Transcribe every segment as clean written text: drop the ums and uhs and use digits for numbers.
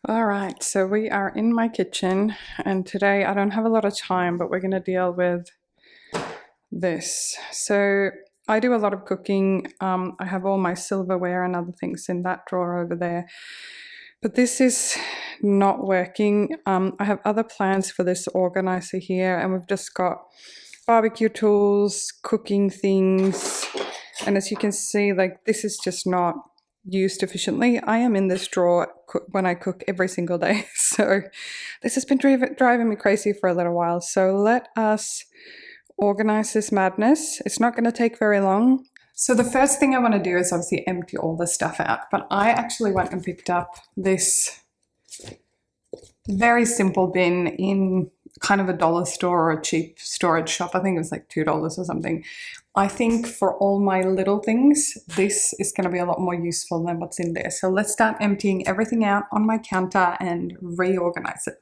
All right, so we are in my kitchen, and today I don't have a lot of time, but we're going to deal with this. So I do a lot of cooking. I have all my silverware and other things in that drawer over there, but this is not working. I have other plans for this organizer here, and we've just got barbecue tools, cooking things, and as you can see, like, this is just not used efficiently. I am in this drawer when I cook every single day, so this has been driving me crazy for a little while. So let us organize this madness. It's not going to take very long. So the first thing I want to do is obviously empty all this stuff out, but I actually went and picked up this very simple bin in kind of a dollar store or a cheap storage shop. I think it was like $2 or something. I think for all my little things, this is going to be a lot more useful than what's in there. So let's start emptying everything out on my counter and reorganize it.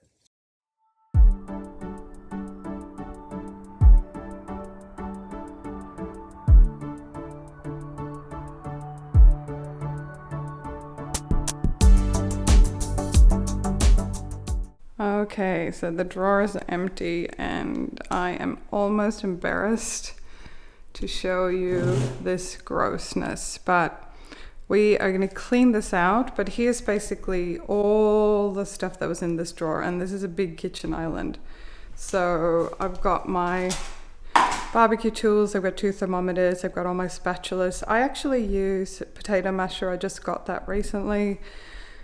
Okay, so the drawer is empty and I am almost embarrassed to show you this grossness, but we are going to clean this out. But here's basically all the stuff that was in this drawer, and this is a big kitchen island. So I've got my barbecue tools, I've got 2 thermometers, I've got all my spatulas. I actually use potato masher, I just got that recently.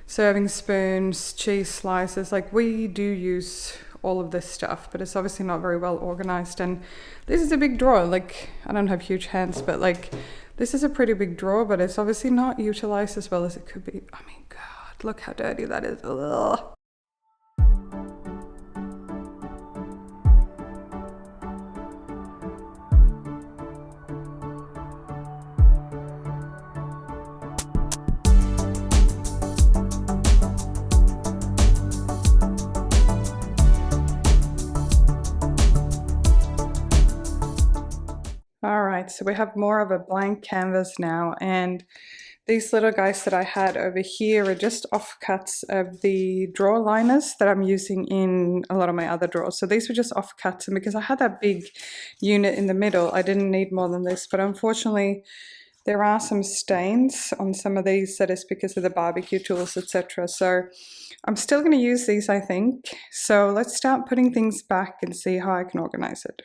Serving spoons, cheese slices, like we do use all of this stuff, but it's obviously not very well organized. And this is a big drawer. Like, I don't have huge hands, but like, this is a pretty big drawer, but it's obviously not utilized as well as it could be. I mean, God, look how dirty that is. Ugh. All right, so we have more of a blank canvas now, and these little guys that I had over here are just offcuts of the drawer liners that I'm using in a lot of my other drawers. So these were just offcuts, and because I had that big unit in the middle, I didn't need more than this, but unfortunately there are some stains on some of these that is because of the barbecue tools, etc. So I'm still going to use these, I think. So let's start putting things back and see how I can organize it.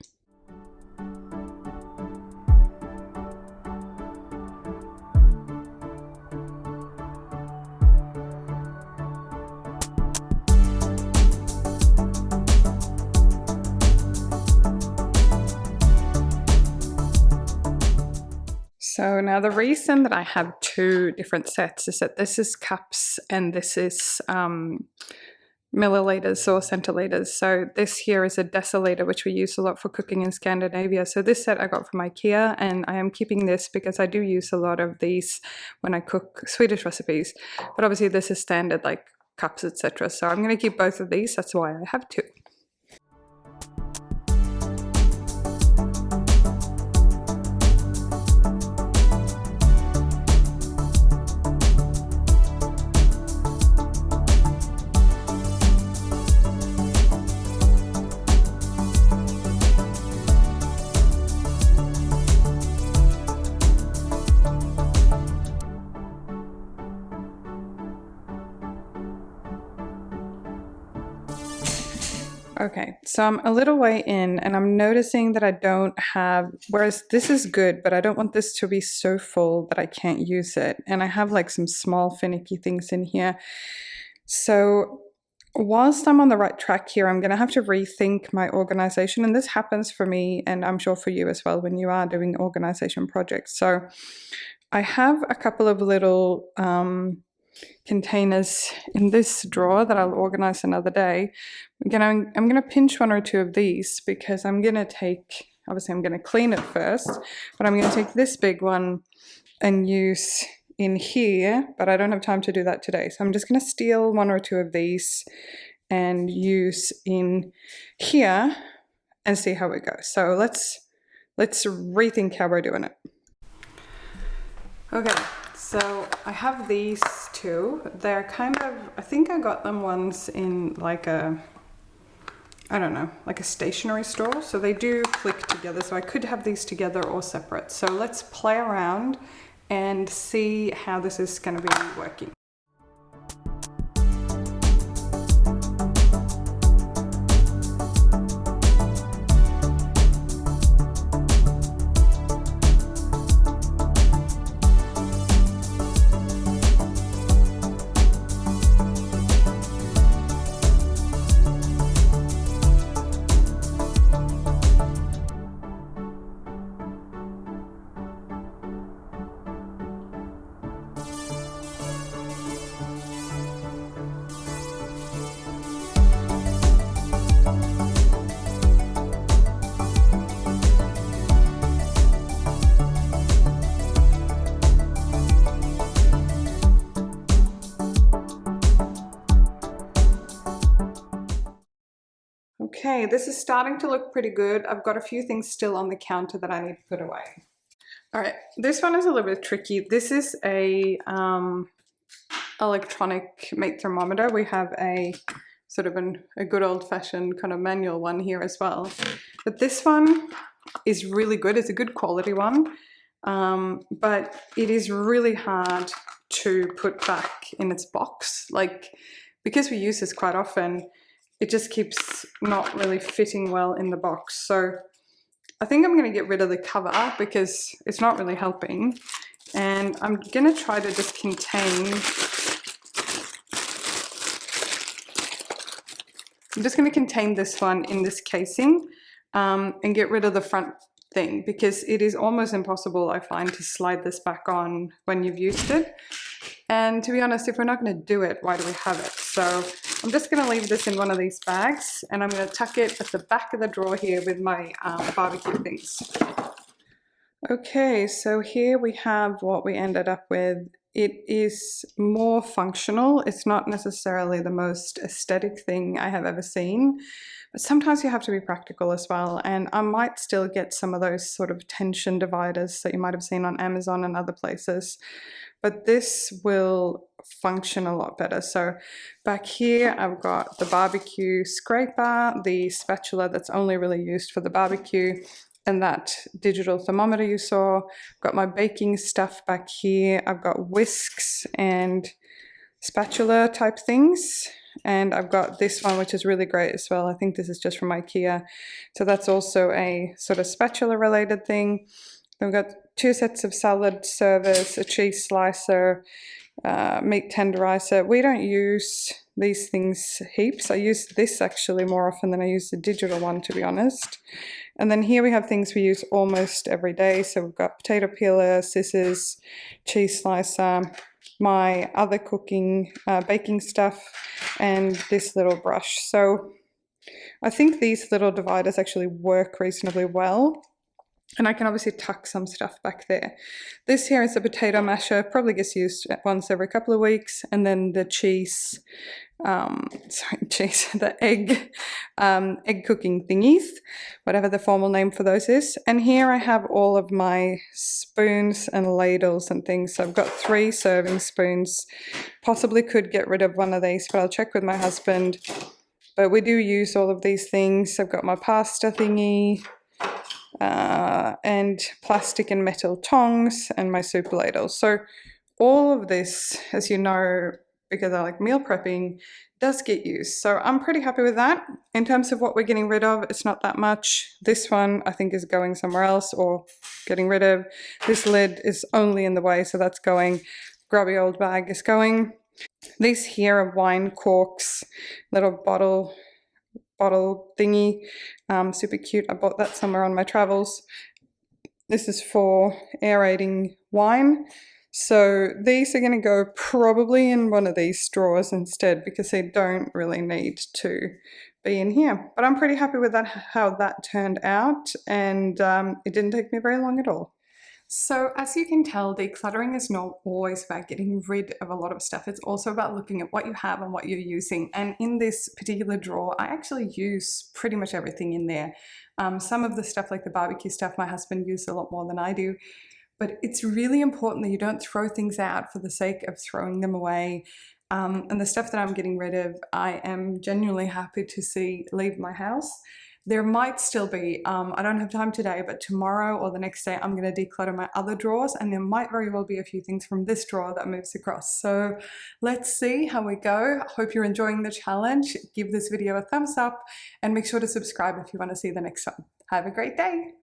So now the reason that I have 2 different sets is that this is cups and this is milliliters or centiliters. So this here is a Desolator, which we use a lot for cooking in Scandinavia. So this set I got from IKEA, and I am keeping this because I do use a lot of these when I cook Swedish recipes. But obviously this is standard, like cups, etc. So I'm going to keep both of these. That's why I have 2. Okay, so I'm a little way in and I'm noticing that I don't have, whereas this is good, but I don't want this to be so full that I can't use it. And I have like some small finicky things in here. So whilst I'm on the right track here, I'm going to have to rethink my organization. And this happens for me, and I'm sure for you as well, when you are doing organization projects. So I have a couple of little containers in this drawer that I'll organize another day. I'm gonna pinch 1 or 2 of these because I'm gonna take, obviously I'm gonna clean it first, but I'm gonna take this big one and use in here, but I don't have time to do that today. So I'm just gonna steal 1 or 2 of these and use in here and see how it goes. So let's rethink how we're doing it. Okay, So I have these two. They're kind of, I think I got them once in like a, I don't know, like a stationery store. So they do click together. So I could have these together or separate. So let's play around and see how this is going to be working. Okay, this is starting to look pretty good. I've got a few things still on the counter that I need to put away. All right, this one is a little bit tricky. This is a electronic meat thermometer. We have a sort of a good old-fashioned kind of manual one here as well. But this one is really good. It's a good quality one, but it is really hard to put back in its box. Like, because we use this quite often, it just keeps not really fitting well in the box. So I think I'm going to get rid of the cover because it's not really helping. And I'm going to try to just I'm just going to contain this one in this casing and get rid of the front thing, because it is almost impossible, I find, to slide this back on when you've used it. And to be honest, if we're not going to do it, why do we have it? So I'm just going to leave this in one of these bags, and I'm going to tuck it at the back of the drawer here with my barbecue things. Okay, so here we have what we ended up with. It is more functional. It's not necessarily the most aesthetic thing I have ever seen, but sometimes you have to be practical as well. And I might still get some of those sort of tension dividers that you might have seen on Amazon and other places, but this will function a lot better. So back here, I've got the barbecue scraper, the spatula that's only really used for the barbecue, and that digital thermometer you saw. I've got my baking stuff back here. I've got whisks and spatula type things. And I've got this one, which is really great as well. I think this is just from IKEA. So that's also a sort of spatula related thing. We've got 2 sets of salad servers, a cheese slicer, meat tenderizer. We don't use these things heaps. I use this actually more often than I use the digital one, to be honest. And then here we have things we use almost every day. So we've got potato peeler, scissors, cheese slicer, my other cooking, baking stuff, and this little brush. So I think these little dividers actually work reasonably well. And I can obviously tuck some stuff back there. This here is a potato masher, probably gets used once every couple of weeks. And then the cheese, the egg cooking thingies, whatever the formal name for those is. And here I have all of my spoons and ladles and things. So I've got 3 serving spoons. Possibly could get rid of one of these, but I'll check with my husband. But we do use all of these things. I've got my pasta thingy, and plastic and metal tongs, and my soup ladle. So all of this, as you know, because I like meal prepping, does get used. So I'm pretty happy with that. In terms of what we're getting rid of, it's not that much. This one I think is going somewhere else or getting rid of. This lid is only in the way, so that's going. Grubby old bag is going. These here are wine corks, little bottle thingy, super cute. I bought that somewhere on my travels. This is for aerating wine. So these are going to go probably in one of these drawers instead, because they don't really need to be in here. But I'm pretty happy with that, how that turned out, and it didn't take me very long at all. So as you can tell, decluttering is not always about getting rid of a lot of stuff. It's also about looking at what you have and what you're using. And in this particular drawer, I actually use pretty much everything in there. Some of the stuff, like the barbecue stuff, my husband uses a lot more than I do. but it's really important that you don't throw things out for the sake of throwing them away. And the stuff that I'm getting rid of, I am genuinely happy to see leave my house. There might still be, I don't have time today, but tomorrow or the next day, I'm going to declutter my other drawers, and there might very well be a few things from this drawer that moves across. So let's see how we go. Hope you're enjoying the challenge. Give this video a thumbs up and make sure to subscribe if you want to see the next one. Have a great day.